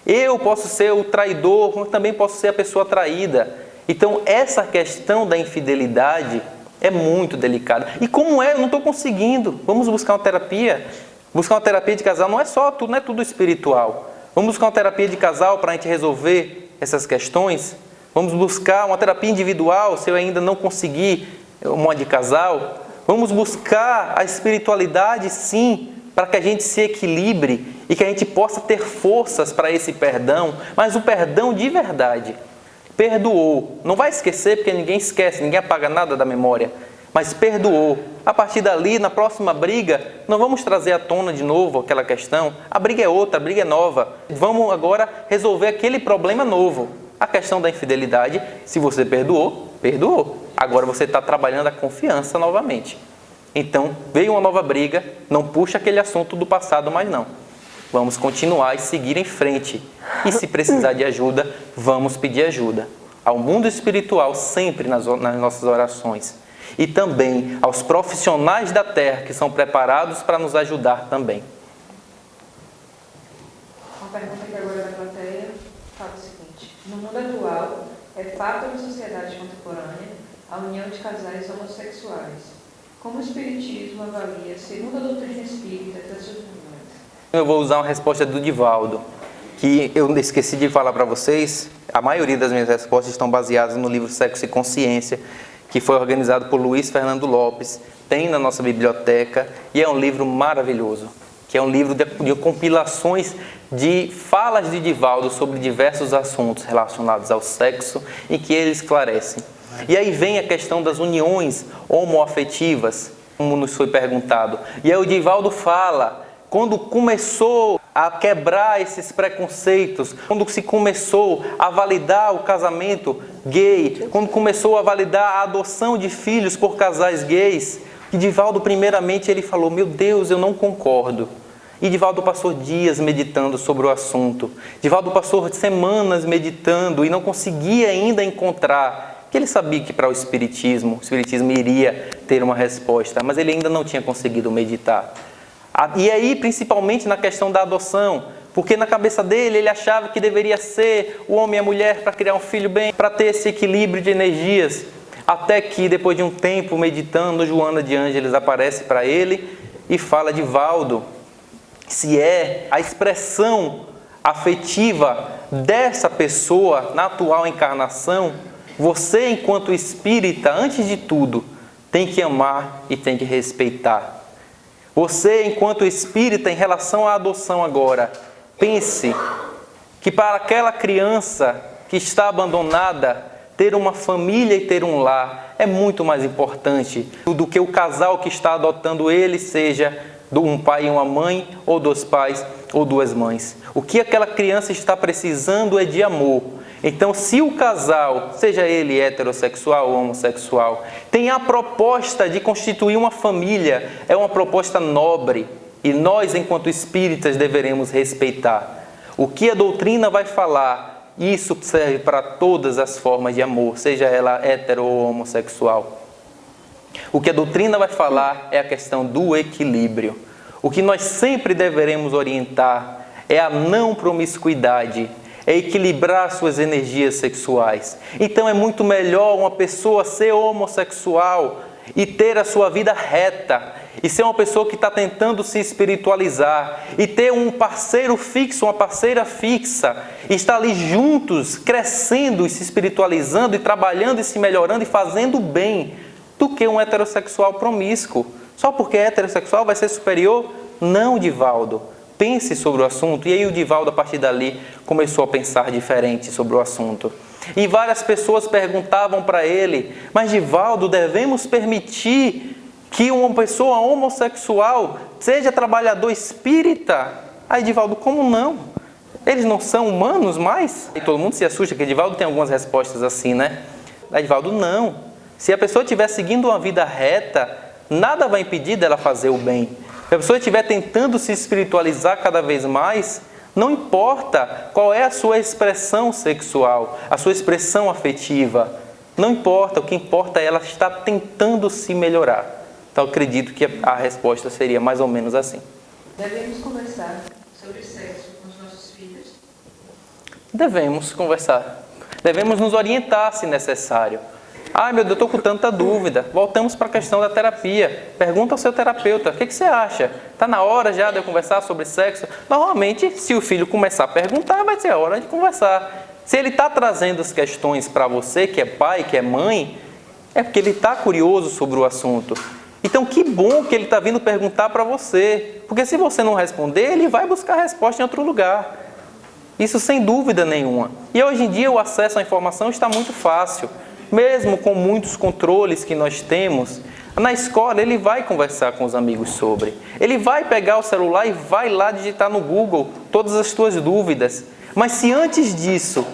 Eu posso ser o traidor, como também posso ser a pessoa traída. Então, essa questão da infidelidade é muito delicada. E como eu não estou conseguindo? Vamos buscar uma terapia. Buscar uma terapia de casal não é só tudo, não é tudo espiritual. Vamos buscar uma terapia de casal para a gente resolver essas questões. Vamos buscar uma terapia individual, se eu ainda não conseguir uma de casal. Vamos buscar a espiritualidade, sim, para que a gente se equilibre e que a gente possa ter forças para esse perdão, mas o perdão de verdade. Perdoou. Não vai esquecer, porque ninguém esquece, ninguém apaga nada da memória. Mas perdoou. A partir dali, na próxima briga, não vamos trazer à tona de novo aquela questão. A briga é outra, a briga é nova. Vamos agora resolver aquele problema novo. A questão da infidelidade, se você perdoou, perdoou. Agora você está trabalhando a confiança novamente. Então, veio uma nova briga, não puxa aquele assunto do passado mais não. Vamos continuar e seguir em frente. E se precisar de ajuda, vamos pedir ajuda. Ao mundo espiritual, sempre nas nossas orações. E também aos profissionais da terra que são preparados para nos ajudar também. Uma pergunta aqui agora da plateia fala o seguinte: no mundo atual, é fato na sociedade contemporânea a união de casais homossexuais. Como o Espiritismo avalia, segundo a doutrina espírita, essas uniões? Eu vou usar uma resposta do Divaldo, que eu esqueci de falar para vocês. A maioria das minhas respostas estão baseadas no livro Sexo e Consciência, que foi organizado por Luiz Fernando Lopes, tem na nossa biblioteca, e é um livro maravilhoso, que é um livro de compilações de falas de Divaldo sobre diversos assuntos relacionados ao sexo, em que ele esclarece. E aí vem a questão das uniões homoafetivas, como nos foi perguntado. E aí o Divaldo fala, quando começou a quebrar esses preconceitos, quando se começou a validar o casamento gay, quando começou a validar a adoção de filhos por casais gays, e Divaldo, primeiramente, ele falou, meu Deus, eu não concordo. E Divaldo passou dias meditando sobre o assunto. Divaldo passou semanas meditando e não conseguia ainda encontrar, porque ele sabia que para o Espiritismo iria ter uma resposta, mas ele ainda não tinha conseguido meditar. E aí, principalmente na questão da adoção, porque na cabeça dele, ele achava que deveria ser o homem e a mulher para criar um filho bem, para ter esse equilíbrio de energias. Até que, depois de um tempo meditando, Joana de Ângeles aparece para ele e fala, Divaldo, se é a expressão afetiva dessa pessoa na atual encarnação, você, enquanto espírita, antes de tudo, tem que amar e tem que respeitar. Você, enquanto espírita, em relação à adoção agora, pense que para aquela criança que está abandonada, ter uma família e ter um lar é muito mais importante do que o casal que está adotando ele, seja de um pai e uma mãe, ou dos pais ou duas mães. O que aquela criança está precisando é de amor. Então, se o casal, seja ele heterossexual ou homossexual, tem a proposta de constituir uma família, é uma proposta nobre e nós, enquanto espíritas, deveremos respeitar. O que a doutrina vai falar, isso serve para todas as formas de amor, seja ela hetero ou homossexual. O que a doutrina vai falar é a questão do equilíbrio. O que nós sempre deveremos orientar é a não promiscuidade, é equilibrar suas energias sexuais. Então é muito melhor uma pessoa ser homossexual e ter a sua vida reta, e ser uma pessoa que está tentando se espiritualizar, e ter um parceiro fixo, uma parceira fixa, e estar ali juntos, crescendo e se espiritualizando, e trabalhando e se melhorando e fazendo bem, do que um heterossexual promíscuo. Só porque é heterossexual vai ser superior? Não, Divaldo. Pense sobre o assunto. E aí o Divaldo, a partir dali, começou a pensar diferente sobre o assunto. E várias pessoas perguntavam para ele, mas Divaldo, devemos permitir que uma pessoa homossexual seja trabalhador espírita? Aí Divaldo, como não? Eles não são humanos mais? E todo mundo se assusta, que Divaldo tem algumas respostas assim, né? Aí Divaldo, não. Se a pessoa estiver seguindo uma vida reta, nada vai impedir dela fazer o bem. Se a pessoa estiver tentando se espiritualizar cada vez mais, não importa qual é a sua expressão sexual, a sua expressão afetiva. Não importa, o que importa é ela estar tentando se melhorar. Então, eu acredito que a resposta seria mais ou menos assim. Devemos conversar sobre sexo com os nossos filhos? Devemos conversar. Devemos nos orientar, se necessário. Ai, meu Deus, eu estou com tanta dúvida. Voltamos para a questão da terapia. Pergunta ao seu terapeuta, o que você acha? Está na hora já de eu conversar sobre sexo? Normalmente, se o filho começar a perguntar, vai ser a hora de conversar. Se ele está trazendo as questões para você, que é pai, que é mãe, é porque ele está curioso sobre o assunto. Então, que bom que ele está vindo perguntar para você. Porque se você não responder, ele vai buscar a resposta em outro lugar. Isso sem dúvida nenhuma. E hoje em dia o acesso à informação está muito fácil. Mesmo com muitos controles que nós temos, na escola ele vai conversar com os amigos sobre. Ele vai pegar o celular e vai lá digitar no Google todas as suas dúvidas. Mas se antes disso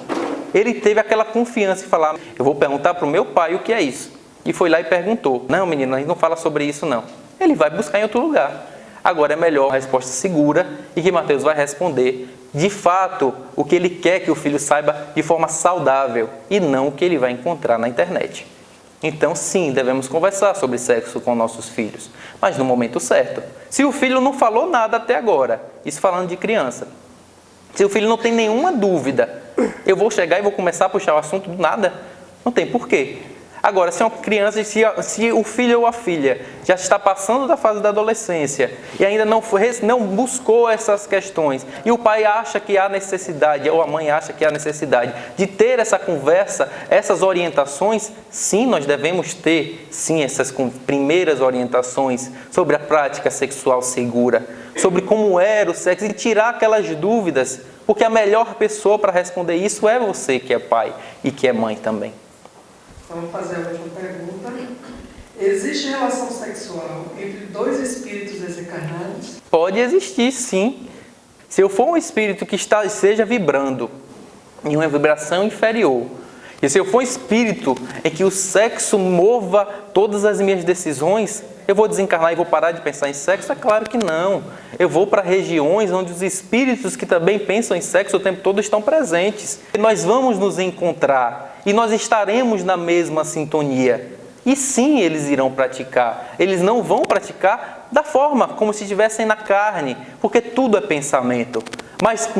ele teve aquela confiança de falar, eu vou perguntar para o meu pai o que é isso. E foi lá e perguntou, não menino, a gente não fala sobre isso não. Ele vai buscar em outro lugar. Agora é melhor a resposta segura e que Mateus vai responder de fato o que ele quer que o filho saiba de forma saudável e não o que ele vai encontrar na internet. Então sim, devemos conversar sobre sexo com nossos filhos, mas no momento certo. Se o filho não falou nada até agora, isso falando de criança, se o filho não tem nenhuma dúvida, eu vou chegar e vou começar a puxar o assunto do nada? Não tem porquê. Agora, se uma criança, se o filho ou a filha já está passando da fase da adolescência e ainda não buscou essas questões, e o pai acha que há necessidade, ou a mãe acha que há necessidade de ter essa conversa, essas orientações, sim, nós devemos ter, sim, essas primeiras orientações sobre a prática sexual segura, sobre como era o sexo e tirar aquelas dúvidas, porque a melhor pessoa para responder isso é você que é pai e que é mãe também. Vamos fazer a última pergunta. Existe relação sexual entre dois espíritos desencarnados? Pode existir, sim. Se eu for um espírito que esteja vibrando em uma vibração inferior, e se eu for um espírito em que o sexo mova todas as minhas decisões, eu vou desencarnar e vou parar de pensar em sexo? É claro que não. Eu vou para regiões onde os espíritos que também pensam em sexo o tempo todo estão presentes. E nós vamos nos encontrar e nós estaremos na mesma sintonia. E sim, eles irão praticar. Eles não vão praticar da forma como se estivessem na carne, porque tudo é pensamento. Mas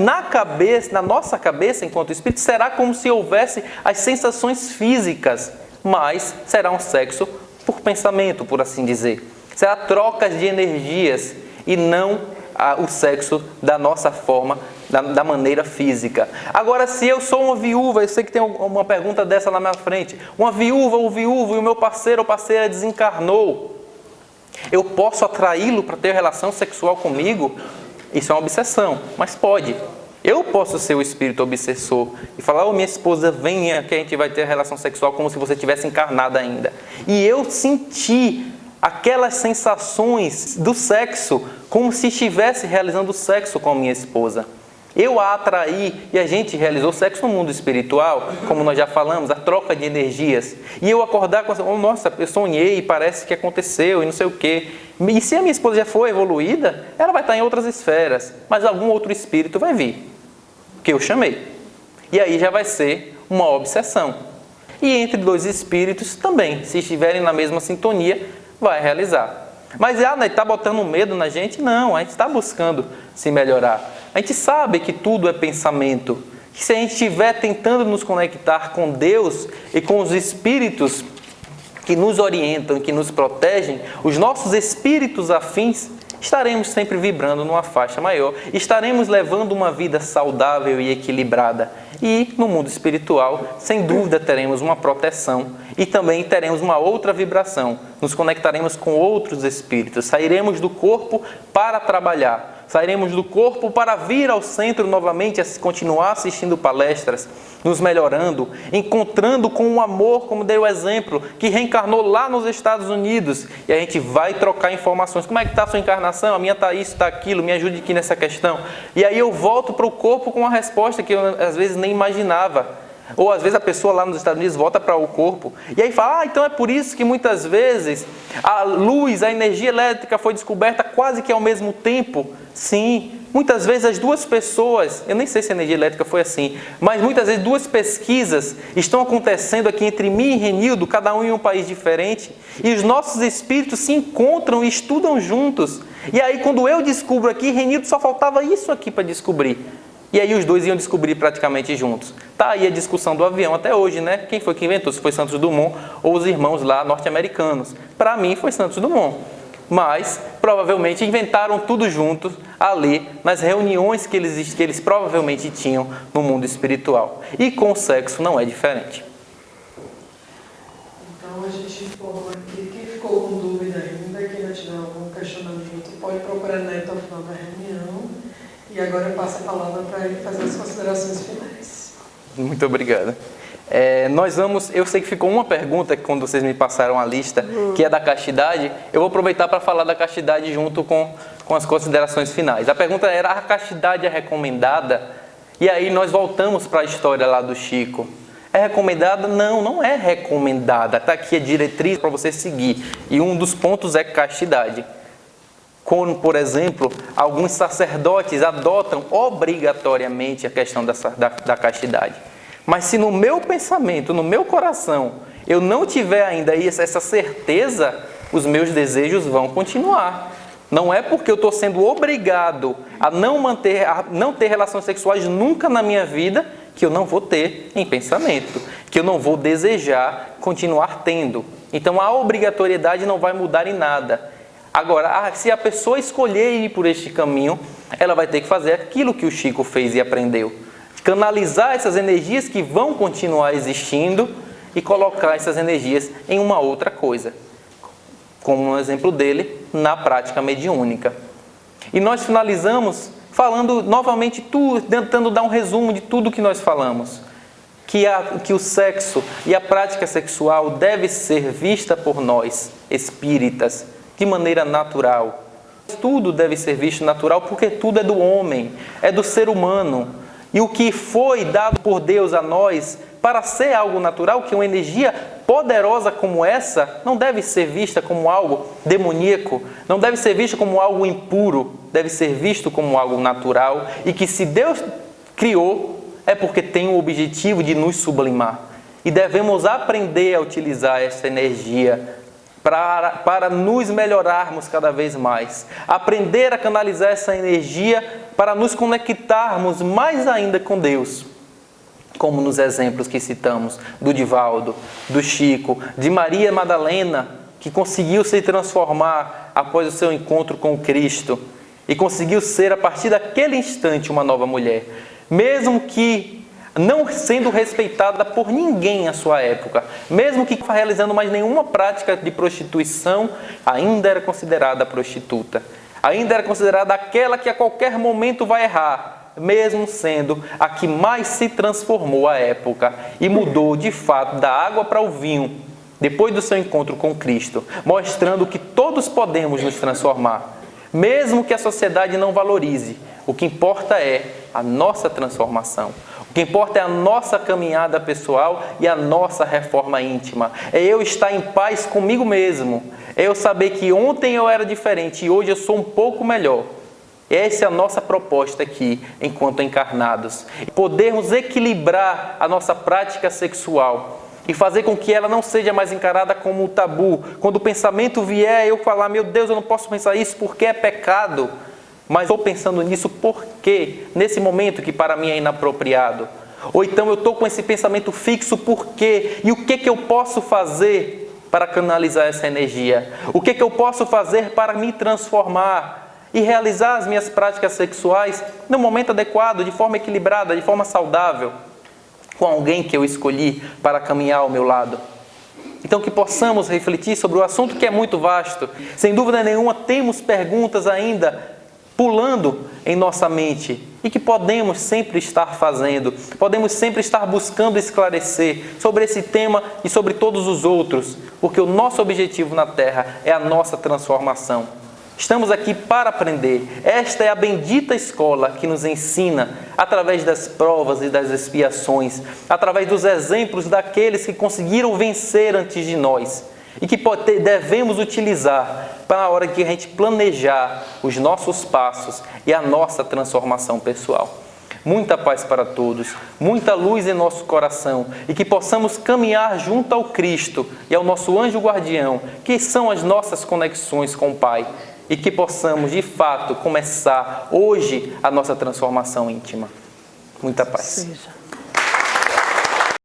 na nossa cabeça, enquanto espírito, será como se houvesse as sensações físicas, mas será um sexo por pensamento, por assim dizer. Será trocas de energias e não o sexo da nossa forma, da maneira física. Agora, se eu sou uma viúva, eu sei que tem uma pergunta dessa lá na minha frente, uma viúva ou viúvo e o meu parceiro ou parceira desencarnou, eu posso atraí-lo para ter relação sexual comigo? Isso é uma obsessão, mas pode. Eu posso ser o espírito obsessor e falar, minha esposa, venha que a gente vai ter relação sexual como se você tivesse encarnada ainda. E eu senti aquelas sensações do sexo como se estivesse realizando sexo com a minha esposa. Eu a atraí e a gente realizou sexo no mundo espiritual, como nós já falamos, a troca de energias. E eu acordar com nossa, eu sonhei e parece que aconteceu e não sei o quê. E se a minha esposa já for evoluída, ela vai estar em outras esferas, mas algum outro espírito vai vir, que eu chamei. E aí já vai ser uma obsessão. E entre dois espíritos também, se estiverem na mesma sintonia, vai realizar. Mas está botando medo na gente? Não, a gente está buscando se melhorar. A gente sabe que tudo é pensamento. Que se a gente estiver tentando nos conectar com Deus e com os espíritos que nos orientam, que nos protegem, os nossos espíritos afins, estaremos sempre vibrando numa faixa maior. Estaremos levando uma vida saudável e equilibrada. E no mundo espiritual, sem dúvida, teremos uma proteção e também teremos uma outra vibração. Nos conectaremos com outros espíritos. Sairemos do corpo para trabalhar. Sairemos do corpo para vir ao centro novamente, a continuar assistindo palestras, nos melhorando, encontrando com o amor, como dei o exemplo, que reencarnou lá nos Estados Unidos. E a gente vai trocar informações. Como é que está a sua encarnação? A minha está isso, está aquilo, me ajude aqui nessa questão. E aí eu volto para o corpo com uma resposta que eu às vezes nem imaginava. Ou às vezes a pessoa lá nos Estados Unidos volta para o corpo e aí fala, então é por isso que muitas vezes a luz, a energia elétrica foi descoberta quase que ao mesmo tempo. Sim, muitas vezes as duas pessoas, eu nem sei se a energia elétrica foi assim, mas muitas vezes duas pesquisas estão acontecendo aqui entre mim e Renildo, cada um em um país diferente, e os nossos espíritos se encontram e estudam juntos. E aí quando eu descubro aqui, Renildo só faltava isso aqui para descobrir. E aí os dois iam descobrir praticamente juntos. Tá aí a discussão do avião até hoje, né? Quem foi que inventou? Se foi Santos Dumont ou os irmãos lá norte-americanos. Para mim foi Santos Dumont. Mas provavelmente inventaram tudo juntos ali nas reuniões que eles provavelmente tinham no mundo espiritual. E com o sexo não é diferente. Então a gente informa aqui, quem ficou com dúvida ainda, quem não tiver algum questionamento, pode procurar Neto ao final da reunião. E agora eu passo a palavra para ele fazer as considerações finais. Muito obrigado. Eu sei que ficou uma pergunta quando vocês me passaram a lista, que é da castidade. Eu vou aproveitar para falar da castidade junto com as considerações finais. A pergunta era, a castidade é recomendada? E aí nós voltamos para a história lá do Chico. É recomendada? Não, não é recomendada. Está aqui a diretriz para você seguir. E um dos pontos é castidade. Como, por exemplo, alguns sacerdotes adotam obrigatoriamente a questão da castidade. Mas se no meu pensamento, no meu coração, eu não tiver ainda essa certeza, os meus desejos vão continuar. Não é porque eu estou sendo obrigado a não ter relações sexuais nunca na minha vida que eu não vou ter em pensamento, que eu não vou desejar continuar tendo. Então a obrigatoriedade não vai mudar em nada. Agora, se a pessoa escolher ir por este caminho, ela vai ter que fazer aquilo que o Chico fez e aprendeu. Canalizar essas energias que vão continuar existindo e colocar essas energias em uma outra coisa. Como um exemplo dele, na prática mediúnica. E nós finalizamos falando novamente, tentando dar um resumo de tudo que nós falamos. Que o sexo e a prática sexual deve ser vista por nós, espíritas, de maneira natural. Tudo deve ser visto natural porque tudo é do homem, é do ser humano. E o que foi dado por Deus a nós para ser algo natural, que uma energia poderosa como essa, não deve ser vista como algo demoníaco, não deve ser vista como algo impuro, deve ser visto como algo natural e que se Deus criou, é porque tem o objetivo de nos sublimar. E devemos aprender a utilizar essa energia para nos melhorarmos cada vez mais. Aprender a canalizar essa energia para nos conectarmos mais ainda com Deus. Como nos exemplos que citamos, do Divaldo, do Chico, de Maria Madalena, que conseguiu se transformar após o seu encontro com Cristo e conseguiu ser, a partir daquele instante, uma nova mulher. Mesmo que não sendo respeitada por ninguém à sua época, mesmo que não realizando mais nenhuma prática de prostituição, ainda era considerada prostituta. Ainda era considerada aquela que a qualquer momento vai errar, mesmo sendo a que mais se transformou à época e mudou de fato da água para o vinho, depois do seu encontro com Cristo, mostrando que todos podemos nos transformar, mesmo que a sociedade não valorize. O que importa é a nossa transformação. O que importa é a nossa caminhada pessoal e a nossa reforma íntima. É eu estar em paz comigo mesmo. É eu saber que ontem eu era diferente e hoje eu sou um pouco melhor. Essa é a nossa proposta aqui, enquanto encarnados. Podermos equilibrar a nossa prática sexual e fazer com que ela não seja mais encarada como um tabu. Quando o pensamento vier, eu falar, meu Deus, eu não posso pensar isso porque é pecado. Mas estou pensando nisso porque, nesse momento que para mim é inapropriado. Ou então eu estou com esse pensamento fixo porque, e o que eu posso fazer para canalizar essa energia? O que eu posso fazer para me transformar e realizar as minhas práticas sexuais no momento adequado, de forma equilibrada, de forma saudável, com alguém que eu escolhi para caminhar ao meu lado? Então que possamos refletir sobre o assunto que é muito vasto. Sem dúvida nenhuma temos perguntas ainda pulando em nossa mente e que podemos sempre estar fazendo, podemos sempre estar buscando esclarecer sobre esse tema e sobre todos os outros, porque o nosso objetivo na Terra é a nossa transformação. Estamos aqui para aprender. Esta é a bendita escola que nos ensina, através das provas e das expiações, através dos exemplos daqueles que conseguiram vencer antes de nós e que devemos utilizar para a hora que a gente planejar os nossos passos e a nossa transformação pessoal. Muita paz para todos, muita luz em nosso coração e que possamos caminhar junto ao Cristo e ao nosso anjo guardião, que são as nossas conexões com o Pai, e que possamos, de fato, começar hoje a nossa transformação íntima. Muita paz. Seja.